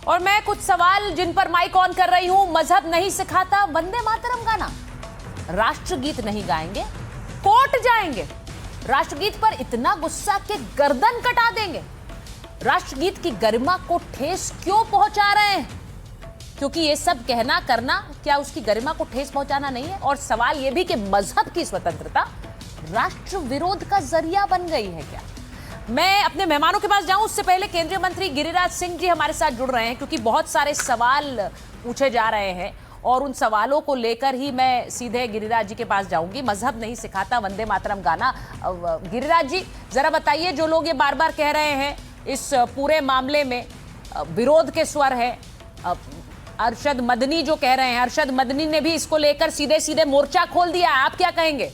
और मैं कुछ सवाल जिन पर माइक ऑन कर रही हूं। मजहब नहीं सिखाता वंदे मातरम गाना, राष्ट्रगीत नहीं गाएंगे, कोर्ट जाएंगे, राष्ट्रगीत पर इतना गुस्सा कि गर्दन कटा देंगे, राष्ट्रगीत की गरिमा को ठेस क्यों पहुंचा रहे हैं? क्योंकि ये सब कहना करना क्या उसकी गरिमा को ठेस पहुंचाना नहीं है? और सवाल ये भी कि मजहब की स्वतंत्रता राष्ट्र विरोध का जरिया बन गई है क्या? मैं अपने मेहमानों के पास जाऊं उससे पहले केंद्रीय मंत्री गिरिराज सिंह जी हमारे साथ जुड़ रहे हैं, क्योंकि बहुत सारे सवाल पूछे जा रहे हैं और उन सवालों को लेकर ही मैं सीधे गिरिराज जी के पास जाऊंगी। मजहब नहीं सिखाता वंदे मातरम गाना, गिरिराज जी जरा बताइए, जो लोग ये बार बार कह रहे हैं इस पूरे मामले में विरोध के स्वर है, अरशद मदनी जो कह रहे हैं, अरशद मदनी ने भी इसको लेकर सीधे सीधे मोर्चा खोल दिया, आप क्या कहेंगे?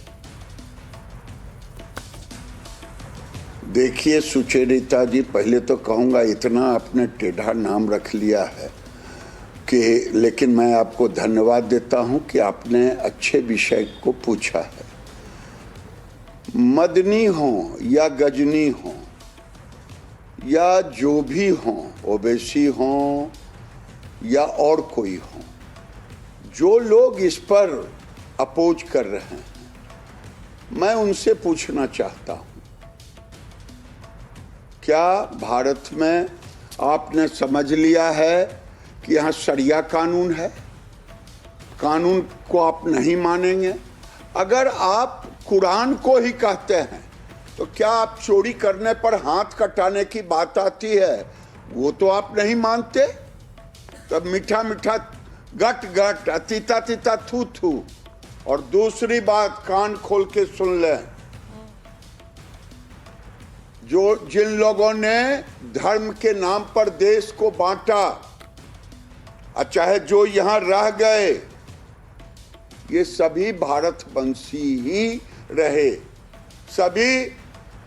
देखिए सुचेरिता जी, पहले तो कहूँगा इतना आपने टेढ़ा नाम रख लिया है कि, लेकिन मैं आपको धन्यवाद देता हूँ कि आपने अच्छे विषय को पूछा है। मदनी हो या गजनी हो या जो भी हो, ओवैसी हो या और कोई हो, जो लोग इस पर अपोज कर रहे हैं, मैं उनसे पूछना चाहता हूँ, क्या भारत में आपने समझ लिया है कि यहाँ शरिया कानून है? कानून को आप नहीं मानेंगे? अगर आप कुरान को ही कहते हैं तो क्या आप चोरी करने पर हाथ कटाने की बात आती है, वो तो आप नहीं मानते? तब मीठा मीठा गट गट, तीता तीता थू थू। और दूसरी बात, कान खोल के सुन लें, जिन लोगों ने धर्म के नाम पर देश को बांटा, चाहे जो यहां रह गए, ये सभी भारतवंशी ही रहे, सभी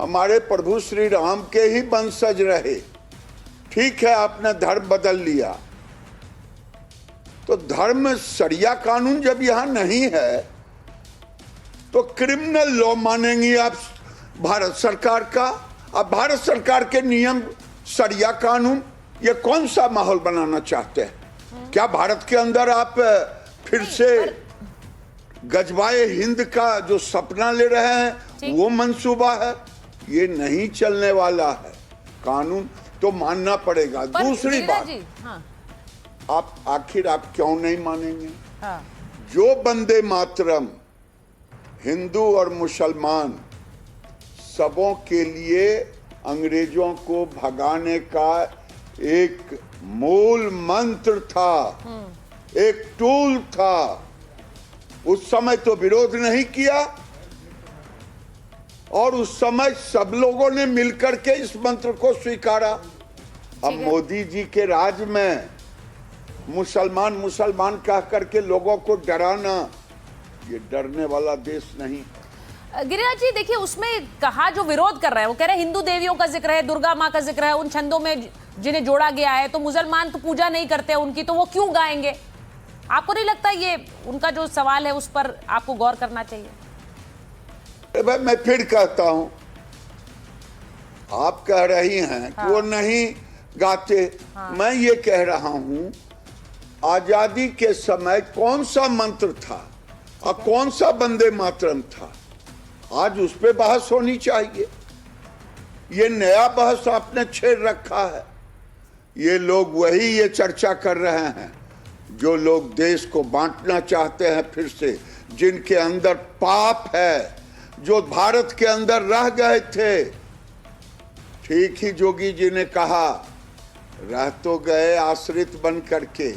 हमारे प्रभु श्री राम के ही वंशज रहे। ठीक है, आपने धर्म बदल लिया, तो धर्म शरिया कानून जब यहां नहीं है तो क्रिमिनल लॉ मानेंगी आप भारत सरकार का? अब भारत सरकार के नियम शरिया कानून, ये कौन सा माहौल बनाना चाहते हैं? क्या भारत के अंदर आप फिर से गजवाए हिंद का जो सपना ले रहे हैं वो मंसूबा है? ये नहीं चलने वाला है, कानून तो मानना पड़ेगा। दूसरी बात, हाँ। आप आखिर आप क्यों नहीं मानेंगे? हाँ। जो वंदे मातरम हिंदू और मुसलमान सबों के लिए अंग्रेजों को भगाने का एक मूल मंत्र था, एक टूल था, उस समय तो विरोध नहीं किया और उस समय सब लोगों ने मिलकर के इस मंत्र को स्वीकारा। अब मोदी जी के राज में मुसलमान मुसलमान कह करके लोगों को डराना, ये डरने वाला देश नहीं। गिरिराज जी देखिए, उसमें कहा जो विरोध कर रहे हैं वो कह रहे हैं हिंदू देवियों का जिक्र है, दुर्गा माँ का जिक्र है उन छंदों में जिन्हें जोड़ा गया है, तो मुसलमान तो पूजा नहीं करते उनकी, तो वो क्यों गाएंगे? आपको नहीं लगता ये उनका जो सवाल है उस पर आपको गौर करना चाहिए? भाई मैं फिर कहता हूं, आप कह रही हैं कि वो नहीं गाते, मैं ये कह रहा हूं आजादी के समय कौन सा मंत्र था और कौन सा वंदे मातरम था, आज उस पे बहस होनी चाहिए। ये नया बहस आपने छेड़ रखा है। ये लोग वही ये चर्चा कर रहे हैं जो लोग देश को बांटना चाहते हैं फिर से, जिनके अंदर पाप है, जो भारत के अंदर रह गए थे। ठीक ही जोगी जी ने कहा, रह तो गए आश्रित बन करके,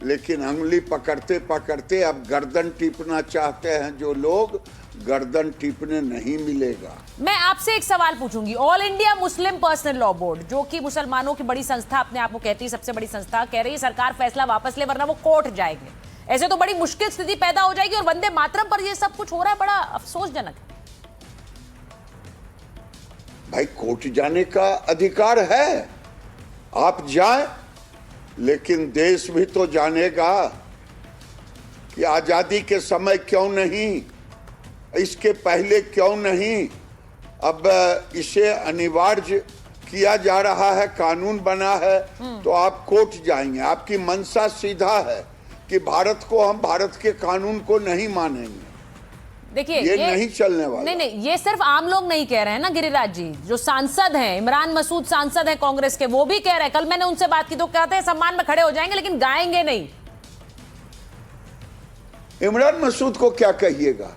लेकिन अंगुली पकड़ते पकड़ते अब गर्दन टीपना चाहते हैं जो लोग, गर्दन टीपने नहीं मिलेगा। मैं आपसे एक सवाल पूछूंगी, all India Muslim personal law board जो कि मुसलमानों की बड़ी संस्था अपने आप को कहती है, सबसे बड़ी संस्था, कह रही है सरकार फैसला वापस ले वरना वो कोर्ट जाएंगे। ऐसे तो बड़ी मुश्किल स्थिति पैदा हो जाएगी और वंदे मातरम पर ये सब कुछ हो रहा है, बड़ा अफसोसजनक है। भाई कोर्ट जाने का अधिकार है, आप जाएं, लेकिन देश भी तो जानेगा कि आजादी के समय क्यों नहीं, इसके पहले क्यों नहीं, अब इसे अनिवार्य किया जा रहा है, कानून बना है, तो आप कोर्ट जाएंगे। आपकी मंशा सीधा है कि भारत के कानून को नहीं मानेंगे। देखिए ये नहीं चलने वाला। नहीं, ये सिर्फ आम लोग नहीं कह रहे हैं ना गिरिराज जी, जो सांसद हैं, इमरान मसूद सांसद हैं कांग्रेस के, वो भी कह रहे हैं। कल मैंने उनसे बात की तो कहते हैं सम्मान में खड़े हो जाएंगे लेकिन गाएंगे नहीं। इमरान मसूद को क्या कहिएगा?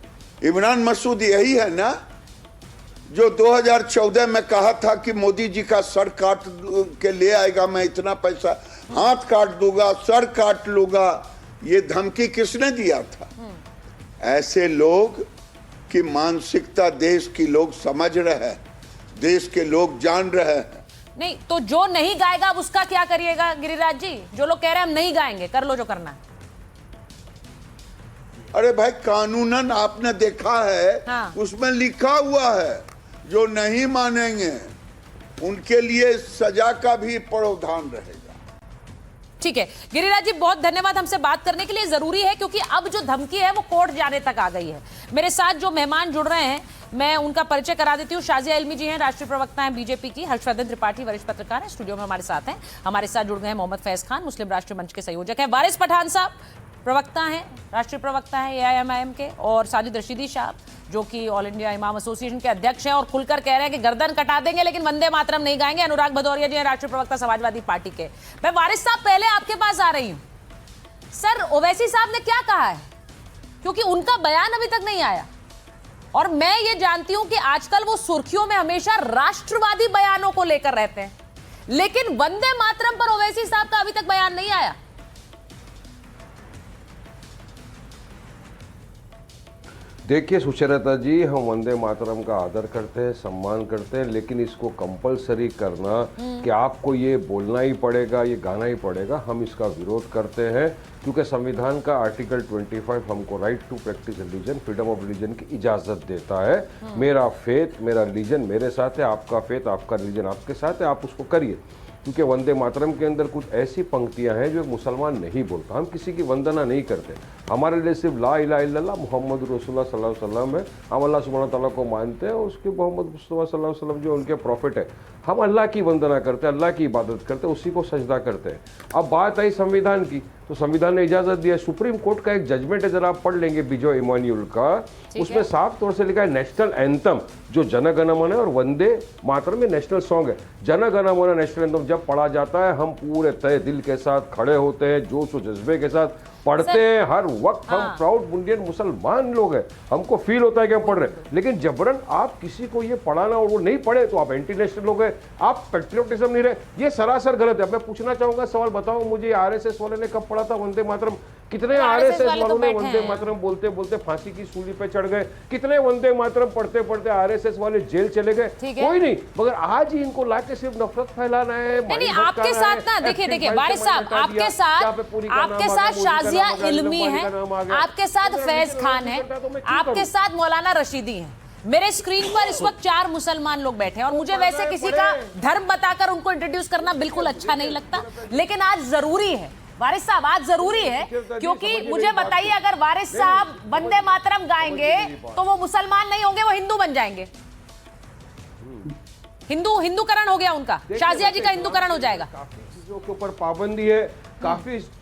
इमरान मसूद यही है ना जो 2014 में कहा था कि मोदी जी का सर काट के ले आएगा, मैं इतना पैसा हाथ काट दूंगा, सर काट लूंगा। ये धमकी किसने दिया था? ऐसे लोग की मानसिकता देश की लोग समझ रहे हैं, देश के लोग जान रहे हैं। नहीं तो जो नहीं गाएगा अब उसका क्या करिएगा गिरिराज जी? जो लोग कह रहे हैं हम नहीं गाएंगे, कर लो जो करना है। अरे भाई, कानूनन आपने देखा है, हाँ। उसमें लिखा हुआ है जो नहीं मानेंगे उनके लिए सजा का भी प्रावधान रहेगा। ठीक है गिरिराज जी, बहुत धन्यवाद हमसे बात करने के लिए। जरूरी है क्योंकि अब जो धमकी है वो कोर्ट जाने तक आ गई है। मेरे साथ जो मेहमान जुड़ रहे हैं मैं उनका परिचय करा देती हूँ। शाजिया इल्मी जी हैं, राष्ट्रीय प्रवक्ता हैं बीजेपी की। हर्षवर्धन त्रिपाठी वरिष्ठ पत्रकार हैं, स्टूडियो में हमारे साथ हैं। हमारे साथ जुड़ गए हैं मोहम्मद फैज खान, मुस्लिम राष्ट्रीय मंच के संयोजक हैं। वारिस पठान साहब प्रवक्ता हैं, राष्ट्रीय प्रवक्ता हैं AIMIM के। और साजिद रशीदी साहब जो कि ऑल इंडिया इमाम एसोसिएशन के अध्यक्ष हैं और खुलकर कह रहे हैं कि गर्दन कटा देंगे लेकिन वंदे मातरम नहीं गाएंगे। अनुराग भदौरिया जी हैं, राष्ट्रीय प्रवक्ता समाजवादी पार्टी के। मैं वारिस साहब पहले आपके पास आ रही हूं। सर, ओवैसी साहब ने क्या कहा है? क्योंकि उनका बयान अभी तक नहीं आया और मैं ये जानती हूं कि आजकल वो सुर्खियों में हमेशा राष्ट्रवादी बयानों को लेकर रहते हैं, लेकिन वंदे मातरम पर ओवैसी साहब का अभी तक बयान नहीं आया। देखिए सुचरिता जी, हम वंदे मातरम का आदर करते हैं, सम्मान करते हैं, लेकिन इसको कंपलसरी करना कि आपको ये बोलना ही पड़ेगा, ये गाना ही पड़ेगा, हम इसका विरोध करते हैं। क्योंकि संविधान का आर्टिकल 25 हमको right to practise religion, freedom of religion की इजाज़त देता है। मेरा फेथ, मेरा रिलीजन मेरे साथ है, आपका फेथ, आपका रिलीजन आपके साथ है, आप उसको करिए। क्योंकि वंदे मातरम के अंदर कुछ ऐसी पंक्तियां हैं जो एक मुसलमान नहीं बोलता। हम किसी की वंदना नहीं करते। हमारे लिए सिर्फ ला इलाहा इल्लल्लाह मुहम्मद रसूलुल्लाह सल्लल्लाहु अलैहि वसल्लम है। हम अल्लाह सुब्हानहू तआला को मानते हैं और उसके मोहम्मद मुस्तफ़ा सल्लल्लाहु अलैहि वसल्लम जो उनके प्रॉफिट है, हम अल्लाह की वंदना करते हैं, अल्लाह की इबादत करते हैं, उसी को सजदा करते हैं। अब बात आई संविधान की, तो संविधान ने इजाज़त दिया। सुप्रीम कोर्ट का एक जजमेंट है, जरा आप पढ़ लेंगे, बिजॉय इमानुएल का। उसमें साफ तौर से लिखा है नेशनल एंथम जो जन गण मन है और वंदे मातरम में नेशनल सॉन्ग है। जन गण मन नेशनल एंथम जब पढ़ा जाता है हम पूरे तय दिल के साथ खड़े होते हैं, जोश और जज्बे के साथ पढ़ते हैं हर वक्त। हम प्राउड इंडियन मुसलमान लोग हैं, हमको फील होता है कि हम पढ़ रहे हैं। लेकिन जबरन आप किसी को ये पढ़ाना और वो नहीं पढ़े तो आप एंटी नेशनल लोग हैं, आप पेट्रियोटिज्म नहीं रहे, ये सरासर गलत है। मैं पूछना चाहूंगा सवाल, बताओ मुझे, RSS वाले ने कब पढ़ा था वंदे मातरम? कितने RSS वालों ने वंदे मातरम बोलते बोलते फांसी की सूली पे चढ़ गए? कितने वंदे मातरम पढ़ते पढ़ते RSS वाले जेल चले गए? कोई नहीं। मगर आज ही इनको लाके सिर्फ नफरत फैलाना है। नहीं, आपके साथ ना, देखिए वारिस साहब, आपके साथ शाजिया इल्मी है, आपके साथ फैज खान है, आपके साथ मौलाना रशीदी है। मेरे स्क्रीन पर इस वक्त 4 मुसलमान लोग बैठे हैं और मुझे वैसे किसी का धर्म बताकर उनको इंट्रोड्यूस करना बिल्कुल अच्छा नहीं लगता, लेकिन आज जरूरी है वारिस साहब, आज जरूरी है। क्योंकि मुझे बताइए, अगर वारिस साहब वंदे मातरम गाएंगे तो वो मुसलमान नहीं होंगे, वो हिंदू बन जाएंगे। हिंदूकरण हो गया उनका, शाजिया जी का हिंदूकरण हो जाएगा। काफी चीजों के ऊपर पाबंदी है,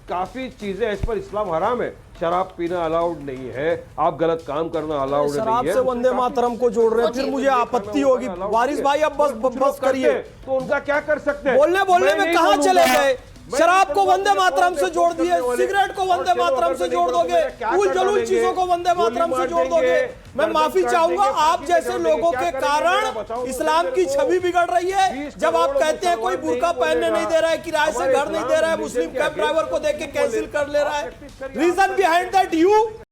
काफी चीजें इस पर इस्लाम हराम है। शराब पीना अलाउड नहीं है, आप गलत काम करना अलाउड नहीं है। शराब से वंदे मातरम को जोड़ रहे हैं, फिर मुझे आपत्ति होगी। वारिस भाई अब बस करिए। तो उनका क्या कर सकते हैं? बोलने में कहां चले गए? शराब को वंदे मातरम से जोड़ दिए, सिगरेट को वंदे मातरम से जोड़ दोगे, उल जलूल चीजों को वंदे मातरम से जोड़ दोगे। मैं माफी चाहूंगा, आप जैसे लोगों के कारण इस्लाम की छवि बिगड़ रही है। जब आप कहते हैं कोई बुर्का पहनने नहीं दे रहा है, किराए से घर नहीं दे रहा है, मुस्लिम कैब ड्राइवर को देख के कैंसिल कर ले रहा है, रीजन बिहाइंड दैट यू